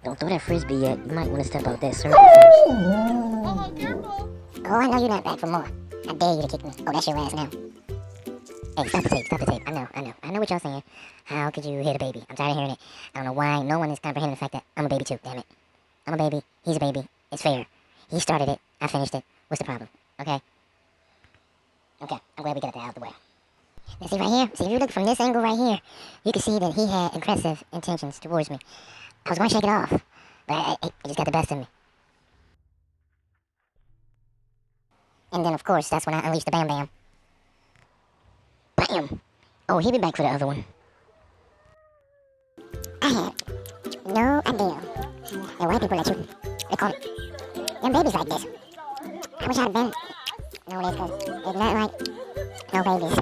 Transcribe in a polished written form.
Don't throw that frisbee yet. You might want to step out that circle first. Oh, careful. Oh, I know you're not back for more. I dare you to kick me. Oh, that's your ass now. Hey, stop the tape, stop the tape. I know what y'all saying. How could you hit a baby? I'm tired of hearing it. I don't know why no one is comprehending the fact that I'm a baby too, damn it. I'm a baby, he's a baby. It's fair. He started it, I finished it. What's the problem? Okay? Okay, I'm glad we got that out of the way. Now see right here? See, if you look from this angle right here, you can see that he had aggressive intentions towards me. I was going to shake it off, but it just got the best of me. And then, of course, that's when I unleashed the Bam Bam. Bam! Oh, he'll be back for the other one. I had no idea that white people let you record it. Them babies like this. I wish I'd been. No, it is, 'cause it's not like no babies.